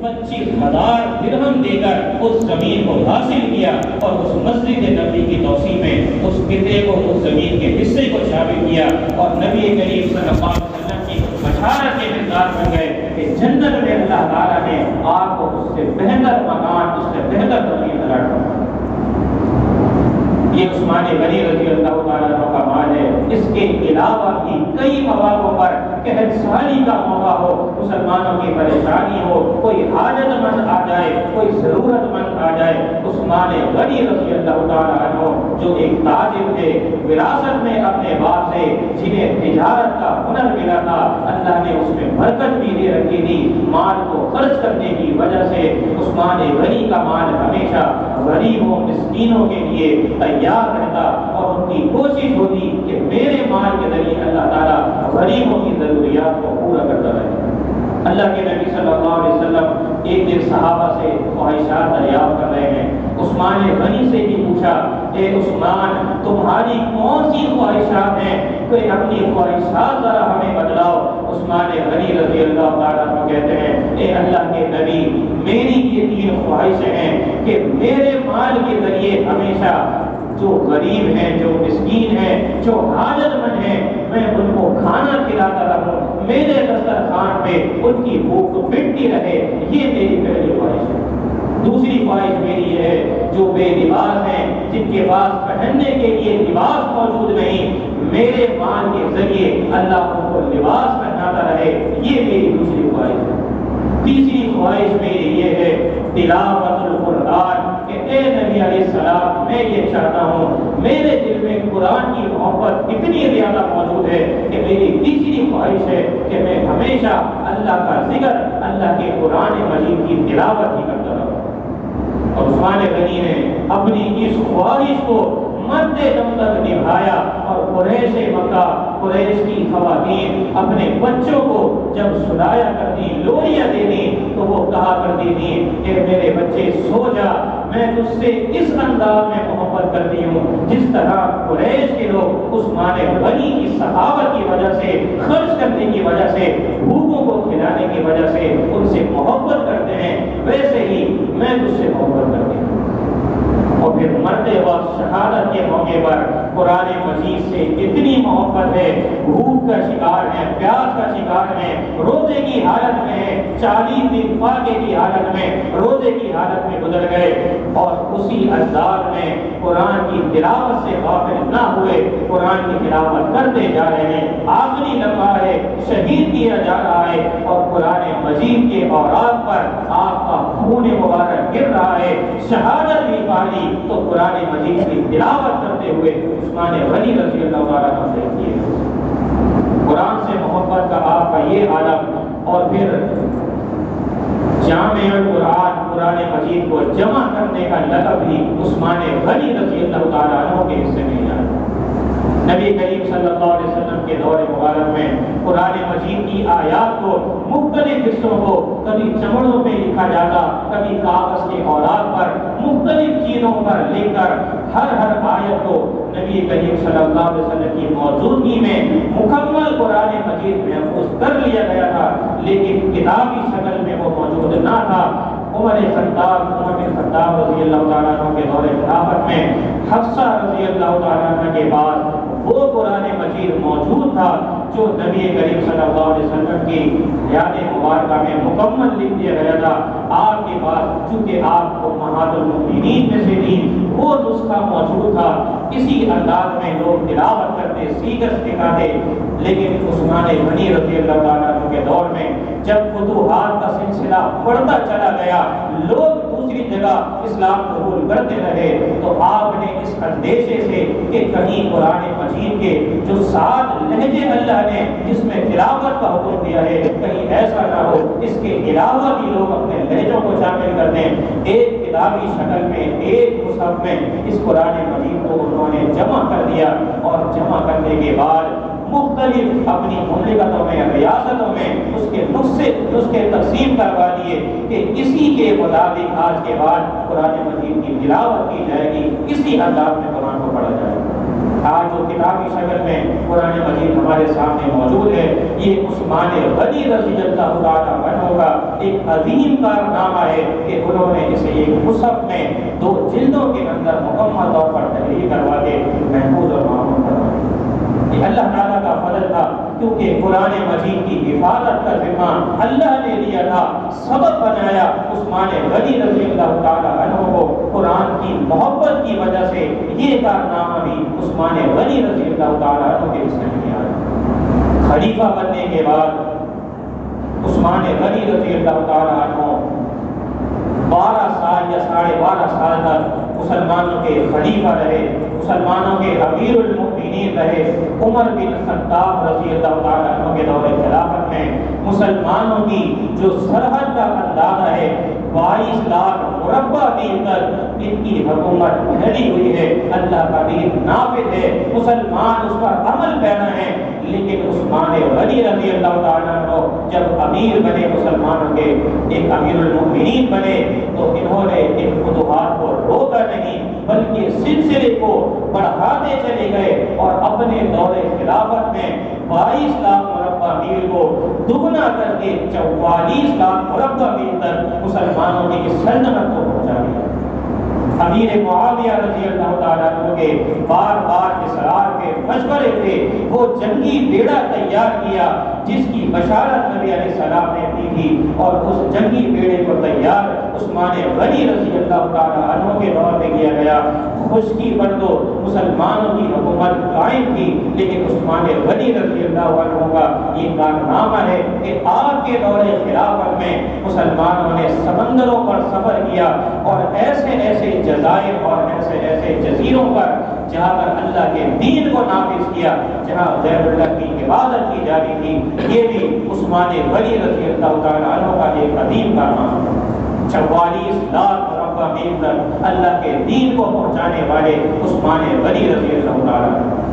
25,000 درہم دے کر اس زمین کو حاصل کیا اور اس مسجد نبی کی توسیع میں اس قطعے کو، اس زمین کے حصے کو شامل کیا، اور نبی کریم صلی اللہ علیہ وسلم کی بشارت کے مقدار بن گئے کہ جنت میں اللہ تعالیٰ نے آپ کو اس سے بہتر مکان، اس سے بہتر زمین عطا فرمائی۔ یہ عثمان غنی رضی اللہ تعالیٰ عنہ کا مال ہے۔ اس کے علاوہ بھی کئی مواقع پر قحط سالی کا موقع ہو، مسلمانوں کی پریشانی ہو، کوئی حاجت مند آ جائے، کوئی ضرورت مند آ جائے، عثمان غنی رضی اللہ تعالیٰ عنہ جو ایک تاجر تھے، وراثت میں اپنے باپ سے جنہیں تجارت کا ہنر ملا تھا، اللہ نے اس میں برکت بھی دے رکھی تھی، مال کو خرچ کرنے کی وجہ سے عثمان غنی کا مال ہمیشہ غریبوں مسکینوں کے لیے تیار رہتا، اور ان کی کوشش ہوتی کہ میرے مال کے ذریعے اللہ تعالیٰ غریبوں کی ضروریات کو پورا کرتا رہے۔ اللہ کے نبی صلی اللہ علیہ وسلم ایک دن صحابہ سے خواہشات دریافت کر رہے ہیں۔ عثمان غنی سے بھی پوچھا، اے عثمان، تمہاری کون سی خواہشات ہیں؟ کوئی اپنی خواہشات ذرا ہمیں بتلاؤ۔ عثمان غنی رضی اللہ تعالیٰ عنہ کہتے ہیں، اے اللہ کے نبی، میری یہ 3 خواہشیں ہیں کہ میرے مال کے ذریعے ہمیشہ جو غریب ہیں، جو مسکین ہیں، جو حاجت مند ہیں، میں ان کو کھانا کھلاتا رہوں، میرے دسترخوان پہ ان کی بھوک مٹتی رہے، یہ میری پہلی خواہش ہے۔ دوسری خواہش میری یہ ہے، جو بے لباس ہیں، جن کے پاس پہننے کے لیے لباس موجود نہیں، میرے مال کے ذریعے اللہ ان کو لباس پہناتا رہے، یہ میری دوسری خواہش ہے۔ تیسری خواہش میری یہ ہے، تلاوت القرآن، کہ اے نبی علیہ السلام، میں یہ چاہتا ہوں، میرے دل میں قرآن کی محبت اتنی زیادہ موجود ہے کہ میری تیسری خواہش ہے کہ میں ہمیشہ اللہ کا ذکر، اللہ کے قرآن مجید کی تلاوت ہی کرتا رہوں۔ اور عثمان غنی نے اپنی اس خواہش کو مد دم تک نبھایا، اور قریش مکہ، قریش کی خواتین اپنے بچوں کو جب سلایا کرتی، لوریاں دیتی، تو وہ کہا کرتی تھی کہ میرے بچے سو جا، میں تجھ سے اس انداز میں محبت کرتی ہوں جس طرح قریش کے لوگ عثمان غنی کی سخاوت کی وجہ سے، خرچ کرنے کی وجہ سے، بھوکوں کو کھلانے کی وجہ سے ان سے محبت کرتے ہیں، ویسے ہی میں تجھ سے محبت کرتی ہوں۔ اور پھر مرتے وقت شہادت کے موقع پر قرآن مجید سے اتنی محبت ہے، بھوک کا شکار ہے، پیاس کا شکار ہے، روزے کی حالت میں ہے، 40 دن فاقے کی حالت میں، روزے کی حالت میں گزر گئے، اور اسی انداز میں قرآن کی تلاوت سے غافل نہ ہوئے، قرآن کی تلاوت کرتے جا رہے ہیں، آخری لمحہ ہے، شہید کیا جا رہا ہے، اور قرآن مجید کے اوراق پر آپ کا خون مبارک گر رہا ہے، شہادت بھی پالی، تو قرآن مجید کی تلاوت کرتے ہوئے عثمان غنی رضی اللہ عنہ سے کیے۔ قرآن سے محبت کا آپ کا یہ عالم، اور پھر جامع القرآن، قرآن مجید کو جمع کرنے کا لقب بھی عثمان غنی رضی اللہ تعالیٰ عنہ کے حصے میں آیا۔ نبی کریم صلی اللہ علیہ وسلم کے دور مبارک میں قرآن مجید کی آیات کو مختلف حصوں کو کبھی چمڑوں پہ لکھا جاتا، کبھی کاغذ کے اوراق پر مختلف چیزوں پر لکھ کر ہر آیت کو نبی کریم صلی اللہ علیہ وسلم کی موجودگی میں مکمل قرآن مجید محفوظ کر لیا گیا تھا، لیکن کتابی شکل میں وہ موجود نہ تھا۔ عمر بن خطاب رضی اللہ تعالیٰ عنہ کے دور خلافت میں حفصہ رضی اللہ تعالیٰ عنہ کے بعد وہ قرآن مجید موجود تھا جو نبی کریم صلی اللہ علیہ وسلم کی حیات مبارکہ میں مکمل لکھ دیا گیا تھا۔ آپ کے پاس چونکہ آپ امہات المؤمنین میں سے تھی، وہ نسخہ موجود تھا، اسی انداز میں لوگ تلاوت کرتے، سیکھ سکھاتے، لیکن عثمان غنی رضی اللہ تعالیٰ عنہ کے دور میں جب فتوحات کا سلسلہ بڑھتا چلا گیا، لوگ دوسری جگہ اسلام قبول کرتے رہے، تو آپ نے اس اندیشے سے کہ کہیں قرآن مجید کے جو 7 لہجے اللہ نے جس میں تلاوت کا حکم دیا ہے، کہیں ایسا نہ ہو اس کے علاوہ بھی لوگ اپنے لہجوں کو شامل کر دیں، ایک کتابی شکل میں، ایک مصحف میں اس قرآن مجید کو انہوں نے جمع کر دیا، اور جمع کرنے کے بعد مختلف اپنی مملکتوں میں، ریاستوں میں اس کے نسخے تقسیم کروا دیے کہ اسی کے مطابق آج کے بعد قرآن مجید کی تلاوت کی جائے گی، اسی انداز میں قرآن کو پڑھا جائے گا۔ آج جو کتابی شکل میں قرآن مجید ہمارے سامنے موجود ہے، یہ عثمان غنی رضی اللہ تعالیٰ عنہ کا ایک عظیم کارنامہ ہے کہ انہوں نے اسے ایک مصحف میں 2 جلدوں کے اندر مکمل طور پر تحریر کروا کے محفوظ اور معمول کروا دیا۔ یہ اللہ تعالیٰ کا فضل تھا، کیونکہ قرآن مجید کی حفاظت کا ذمہ اللہ نے لیا تھا، سبب بنایا عثمان غنی رضی اللہ تعالیٰ عنہ کو۔ قرآن کی محبت کی وجہ سے یہ کارنامہ بھی عثمان غنی رضی اللہ تعالیٰ عنہ کے حصے میں آیا۔ خلیفہ بننے کے بعد عثمان غنی رضی اللہ تعالیٰ عنہ 12 سال یا 12.5 سال تک مسلمانوں کے خلیفہ رہے، مسلمانوں کے امیر المؤمنین رہے۔ عمر بن خطاب رضی اللہ تعالیٰ عنہ کے دور خلافت میں مسلمانوں کی جو سرحد کا اندازہ ہے 22 لاکھ مربع میل ان کی حکومت پھیلی ہوئی ہے۔ اللہ کا دین نافذ ہے، مسلمان اس پر عمل پیرا ہے، لیکن عثمان غنی رضی اللہ تعالیٰ عنہ جب امیر بنے، مسلمانوں کے ایک امیر المؤمنین بنے، تو انہوں نے ان فتوحات کو روکا نہیں بلکہ سلسلے کو بڑھاتے چلے گئے، اور اپنے دور خلافت میں 22 لاکھ مربع میل کو دگنا کر کے 44 لاکھ مربع میل تک مسلمانوں کی سلطنت کو پہنچا دیا۔ امیر معاویہ رضی اللہ تعالیٰ عنہ کے بار بار اصرار کے مشورے پہ وہ جنگی بیڑا تیار کیا جس کی بشارت نبی علیہ السلام نے دی تھی، اور اس جنگی بیڑے کو تیار عثمان غنی رضی اللہ تعالیٰ عنہ کے دور میں کیا گیا۔ خشکی پر تو مسلمانوں کی حکومت قائم تھی، لیکن عثمان غنی رضی اللہ عنہ کا یہ کارنامہ ہے کہ آپ کے دور خلافت میں مسلمانوں نے سمندروں پر سفر کیا، اور ایسے ایسے جزائر اور ایسے جزیروں پر جہاں پر اللہ کے دین کو نافذ کیا، جہاں غیر اللہ کی عبادت کی جاتی تھی۔ یہ بھی عثمان غنی رضی اللہ تعالیٰ عنہ کا ایک عظیم کارنامہ ہے۔ 44 لاکھ مربع میل تک اللہ کے دین کو پہنچانے والے عثمان غنی رضی اللہ تعالیٰ عنہ۔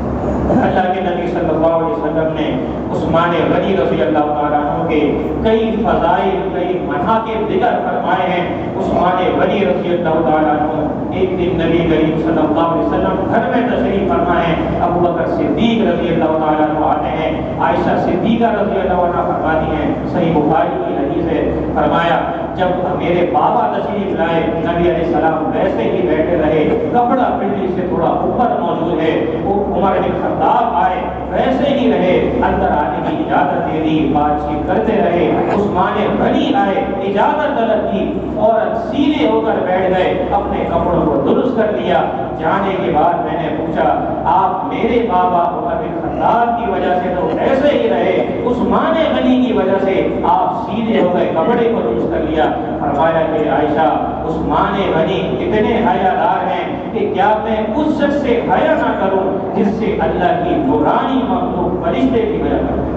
اللہ کے نبی صلی اللہ علیہ وسلم نے عثمان غنی رضی اللہ تعالیٰ عنہ کے کئی فضائل، کئی مناقب ذکر فرمائے ہیں۔ عثمان غنی رضی اللہ تعالیٰ عنہ ایک دن نبی کریم صلی اللہ علیہ وسلم گھر میں تشریف فرما ہے، ابو بکر صدیق رضی اللہ تعالیٰ عنہ آتے ہیں، عائشہ صدیقہ رضی اللہ عنہ فرماتی ہیں، صحیح بخاری کی حدیث ہے، فرمایا جب میرے بابا تشریف لائے نبی علیہ السلام ویسے ہی بیٹھے رہے، کپڑا پنڈلی سے تھوڑا اوپر موجود ہے، وہ عمر بن خطاب آئے ویسے ہی رہے، اندر آنے کی اجازت دے دی، بات چیت کرتے رہے۔ عثمان غنی آئے، اجازت طلب کی، عورت سیدھے ہو کر بیٹھ گئے، اپنے کپڑوں کو درست کر لیا۔ جانے کے بعد میں نے پوچھا آپ میرے بابا عمر بن خطاب کی وجہ سے تو ایسے ہی رہے، عثمان غنی کی وجہ سے آپ سیدھے ہو گئے، کپڑے کو درست کر لیا۔ فرمایا کہ عائشہ عثمان غنی اتنے حیادار ہیں کہ کیا میں اس شخص سے حیا نہ کروں جس سے اللہ کی نورانی مخلوق فرشتے کی حیا کروں؟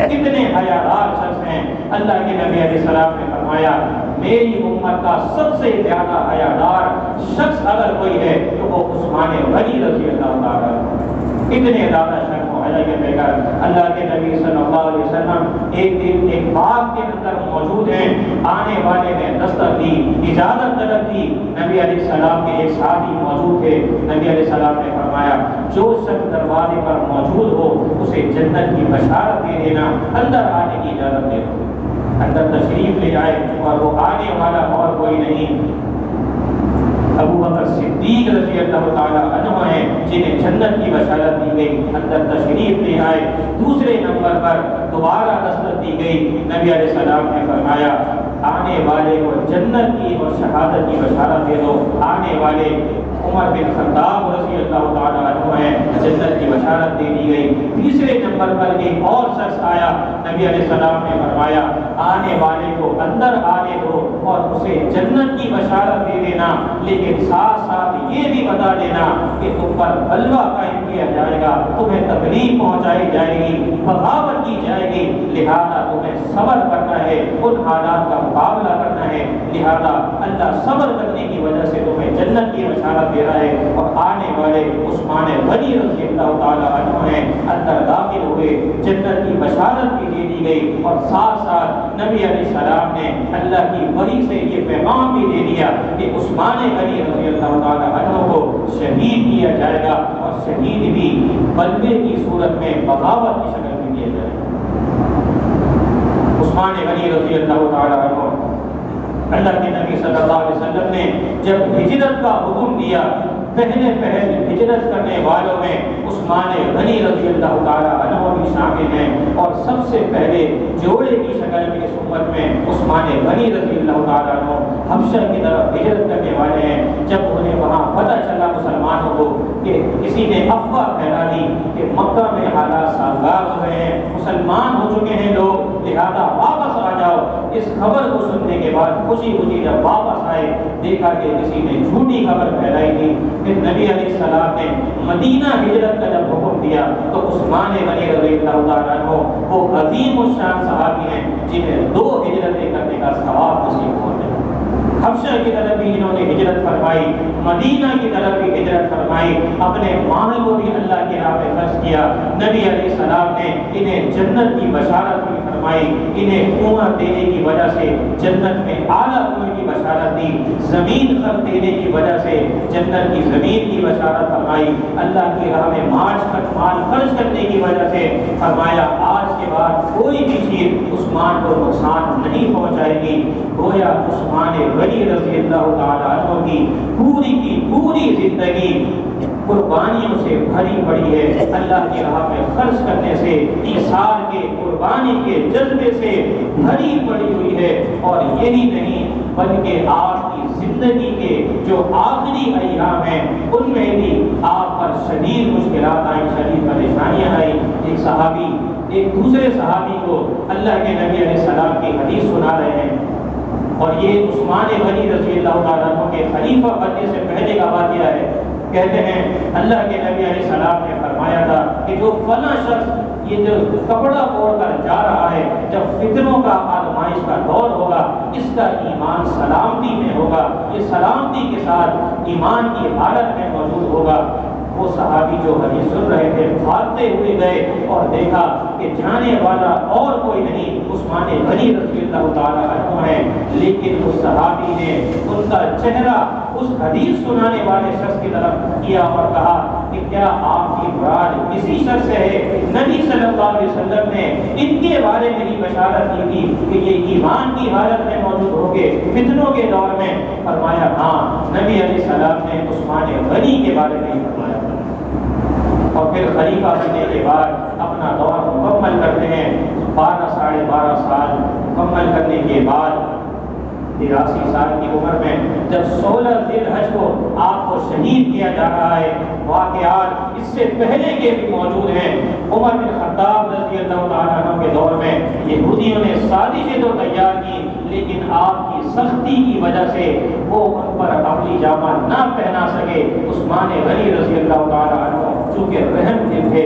کتنے حیادار شخص ہیں۔ اللہ کے نبی علیہ السلام نے فرمایا میری امت کا سب سے زیادہ حیادار شخص اگر کوئی ہے تو وہ عثمان غنی رضی اللہ تعالیٰ عنہ۔ اتنے زیادہ شخص کو حیا کے بغیر اللہ کے نبی صلی اللہ علیہ وسلم ایک دن ایک باغ کے اندر موجود ہیں، آنے والے نے دستک دی، اجازت طلب کی، نبی علیہ السلام کے ایک صحابی موجود تھے، نبی علیہ السلام نے فرمایا جو شخص دروازے پر موجود ہو اسے جنت کی بشارت دے دینا، اندر آنے کی اجازت دے دو۔ اندر تشریف لے جائے اور وہ آنے والا اور کوئی نہیں، ابو بکر صدیق رضی اللہ تعالیٰ عنہ ہیں جنہیں جنت کی بشارت دی گئی، اندر تشریف لے آئے۔ دوسرے نمبر پر دوبارہ دستک دی گئی، نبی علیہ السلام نے فرمایا آنے والے کو جنت کی اور شہادت کی بشارت دے دو۔ آنے والے عمر بن خطاب رضی اللہ تعالیٰ عنہ ہیں، جنت کی بشارت دے دی گئی۔ تیسرے نمبر پر ایک اور شخص آیا، نبی علیہ السلام نے فرمایا آنے والے کو اندر آنے دو اور اسے جنت کی بشارت دے دینا، لیکن ساتھ ساتھ یہ بھی بتا دینا کہ تم پر بلوہ قائم کیا جائے گا، تمہیں تکلیف پہنچائی جائے گی، بغاوت کی جائے گی، لہذا تمہیں صبر کرنا ہے، ان حالات کا مقابلہ کرنا ہے، لہذا اللہ صبر کرنے کی وجہ سے تمہیں جنت کی بشارت دے رہا ہے۔ اور آنے والے عثمان غنی رضی اللہ تعالیٰ عنہ ہیں، اندر داخل ہوئے، جنت کی بشارت بھی دے دی گئی، اور ساتھ ساتھ نبی علیہ السلام نے اللہ کی وحی سے یہ پیغام بھی دے دیا کہ عثمان غنی رضی اللہ تعالیٰ عنہ کو شہید کیا جائے گا، اور شہید بھی بلوے کی صورت میں بغاوت کی شکل میں کیا جائے گا۔ عثمان غنی رضی اللہ تعالیٰ عنہ، اللہ کے نبی صلی اللہ علیہ وسلم نے جب ہجرت کا حکم دیا، پہلے ہجرت کرنے والوں میں عثمان غنی رضی اللہ تعالیٰ عنہ بھی شامل ہیں، اور سب سے پہلے جوڑے کی شکل میں اس امت میں عثمان غنی رضی اللہ تعالیٰ عنہ حبشہ کی طرف ہجرت کرنے والے ہیں۔ جب انہیں وہاں پتہ چلا مسلمانوں کو کہ کسی نے افواہ پھیلا دی کہ مکہ میں حالات سازگار ہو رہے ہیں، مسلمان ہو چکے ہیں لوگ، لہذا واپس آ جاؤ، اس خبر کو سننے کے بعد خوشی خوشی جب واپس آئے، دیکھا کہ کسی نے جھوٹی خبر پھیلائی تھی۔ پھر نبی علیہ السلام نے مدینہ ہجرت کا جب حکم دیا تو عثمان غنی رضی اللہ تعالیٰ عنہ وہ عظیم الشان صحابی ہیں جنہیں 2 ہجرتیں کرنے کا ثواب نصیب ہوا ہے۔ حبشہ کی طرف بھی انہوں نے ہجرت فرمائی، مدینہ کی طرف بھی ہجرت فرمائی، اپنے مال کو بھی اللہ کی راہ میں خرچ کیا۔ نبی علیہ السلام نے انہیں جنت کی بشارت بھی فرمائی، انہیں کنواں دینے کی وجہ سے جنت میں اعلیٰ کنویں کی بشارت دی، زمین خرچ دینے کی وجہ سے جنت کی زمین کی بشارت فرمائی، اللہ کی راہ میں مال خرچ کرنے کی وجہ سے فرمایا آج کے بعد کوئی بھی چیز عثمان کو نقصان نہیں پہنچائے گی۔ گویا عثمان غنی رضی اللہ تعالیٰ عنہ کی پوری زندگی قربانیوں سے بھری پڑی ہے، اللہ کی راہ میں خرچ کرنے سے، ایثار کے، قربانی کے جذبے سے بھری پڑی ہوئی ہے۔ اور یہی نہیں بلکہ آپ کی زندگی کے جو آخری ایام ہیں ان میں بھی آپ پر شدید مشکلات آئیں، شدید پریشانیاں آئیں۔ ایک دوسرے صحابی کو اللہ کے نبی علیہ السلام کی حدیث سنا رہے ہیں، اور یہ عثمان غنی رضی اللہ تعالیٰ عنہ کے خلیفہ بننے سے پہلے کا واقعہ ہے۔ کہتے ہیں اللہ کے نبی علیہ السلام نے فرمایا تھا کہ جو فلاں شخص یہ جو کپڑا اوڑھ کر جا رہا ہے، جب فتنوں کا آزمائش کا دور ہوگا اس کا ایمان سلامتی میں ہوگا، یہ سلامتی کے ساتھ ایمان کی حالت میں موجود ہوگا۔ وہ صحابی جو حدیث سن رہے تھے بھاگتے ہوئے گئے اور دیکھا کہ جانے والا اور کوئی نہیں عثمان غنی رضی اللہ تعالیٰ عنہ ہے، لیکن اس صحابی نے ان کا چہرہ اس حدیث سنانے والے شخص کی طرف کیا اور کہا کہ کیا آپ کی مراد اسی شخص سے ہے؟ نبی صلی اللہ علیہ وسلم نے ان کے بارے میں ہی بشارت کی تھی کہ یہ ایمان کی حالت میں موجود ہوں گے فتنوں کے دور میں۔ فرمایا ہاں، نبی علیہ السلام نے عثمان غنی کے بارے میں ہی فرمایا۔ اور پھر خلیفہ بننے کے بعد اپنا دور مکمل کرتے ہیں، 12 سال مکمل کرنے کے بعد 83 سال کی عمر میں جب 16 ذی الحج کو آپ کو شہید کیا جا رہا ہے، واقعات اس سے پہلے کے بھی موجود ہیں۔ عمر بن خطاب رضی اللہ تعالیٰ عنہ کے دور میں یہودیوں نے سازشیں تو تیار کی، لیکن آپ کی سختی کی وجہ سے وہ ان پر عملی جامہ نہ پہنا سکے۔ عثمان غنی رضی اللہ تعالیٰ عنہ چونکہ رحم دل تھے،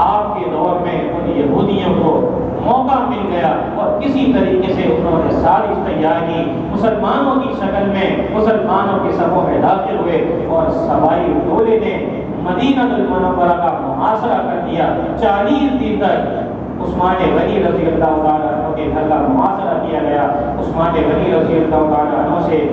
آپ کے دور میں ان یہودیوں کو موقع مل گیا اور کسی طریقے سے انہوں نے سازش تیار کی، مسلمانوں کی شکل میں مسلمانوں کے صفوں میں داخل ہوئے اور سوائی ٹولے نے مدینہ المنورہ کا محاصرہ کر دیا۔ 40 دن تک عثمان غنی رضی اللہ تعالیٰ عنہ کے گھر کا محاصرہ کیا گیا۔ عثمان غنی رضی اللہ تعالیٰ عنہ سے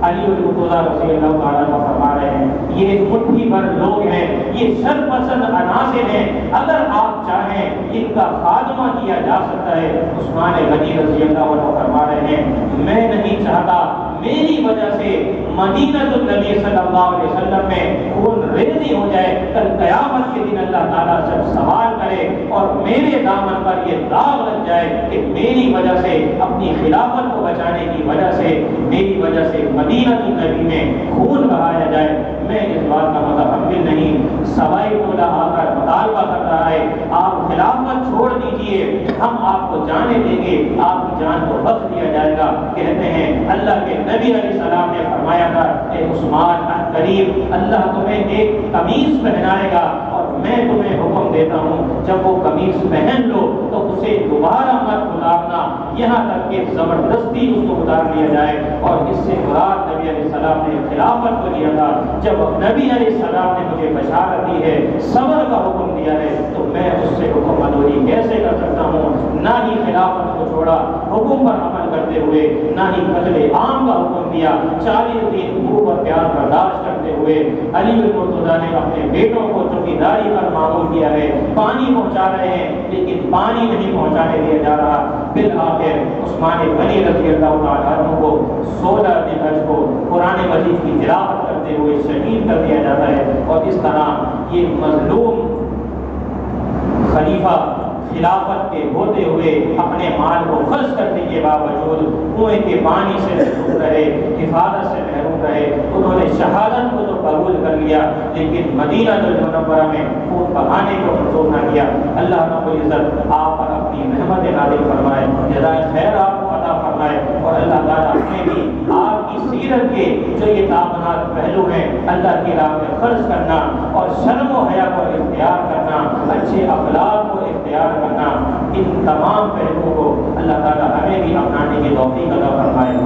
علی المرتضیٰ رضی اللہ تعالیٰ عنہ فرما رہے ہیں یہ مٹھی بھر لوگ ہیں، یہ شر پسند عناصر ہیں، اگر آپ چاہیں ان کا خاتمہ کیا جا سکتا ہے۔ عثمان غنی رضی اللہ عنہ فرما رہے ہیں میں نہیں چاہتا میری وجہ سے مدینہ النبی صلی اللہ علیہ وسلم میں خون ریزی ہو جائے، کل قیامت کے دن اللہ تعالیٰ جب سوال کرے اور میرے دامن پر یہ داغ لگ جائے کہ میری وجہ سے اپنی خلافت کو بچانے کی وجہ سے میری وجہ سے مدینہ النبی میں خون بہایا جائے، میں اس بات کا متحمل نہیں۔ سوائے ٹولہ آ کر مطالبہ کر رہا ہے آپ خلافت چھوڑ دیجئے، ہم آپ کو جانے دیں گے، آپ کی جان کو بخش دیا جائے گا۔ کہتے ہیں اللہ کے نبی علیہ السلام نے فرمایا تھا اے عثمان ان قریب اللہ تمہیں ایک قمیص پہنائے گا اور میں تمہیں حکم دیتا ہوں جب وہ قمیص پہن لو تو اسے دوبارہ مت اتارنا یہاں تک کہ زبردستی اس کو اتار لیا جائے۔ اور اس سے مراد نبی علیہ السلام نے خلافت کو لیا تھا، جب نبی علیہ السلام نے مجھے بشارت دی ہے، صبر کا حکم دیا ہے، تو میں اس سے حکم مندوری کیسے کر سکتا ہوں؟ نہ ہی خلافت کو چھوڑا حکم پر عمل کرتے ہوئے، نہ ہی قتل عام کا حکم دیا 40 دن بھوک اور پیاس برداشت کرتے ہوئے۔ علی بن مرتضیٰ نے اپنے بیٹوں کو چوکیداری پر معمول کیا ہے، پانی پہنچا رہے ہیں لیکن پانی نہیں پہنچانے دیا جا رہا۔ بالآخر عثمان غنی رضی اللہ تعالیٰ عنہ کو 16 ذی الحج کو قرآن مجید کی تلاوت کرتے ہوئے شہید کر دیا جاتا ہے، اور اس طرح یہ مظلوم خلیفہ خلافت کے ہوتے ہوئے اپنے مال کو خرچ کرنے کے باوجود کنویں کے پانی سے محروم رہے، حفاظت سے محروم رہے۔ انہوں نے شہادت کو تو قبول کر لیا لیکن مدینہ المنورہ میں خون بہانے کو منظور نہ کیا۔ اللہ رب العزت آپ پر اپنی رحمت نازل فرمائے، جزائے خیر آپ کو عطا فرمائے، اور اللہ تعالیٰ ہمیں بھی آپ کی سیرت کے جو یہ تابناک پہلو ہیں، اللہ کی راہ میں خرچ کرنا اور شرم و حیا کو اختیار کرنا، اچھے اخلاق کو اختیار کرنا، ان تمام پہلوؤں کو اللہ تعالیٰ ہمیں بھی اپنانے کی توفیق عطا فرمائے۔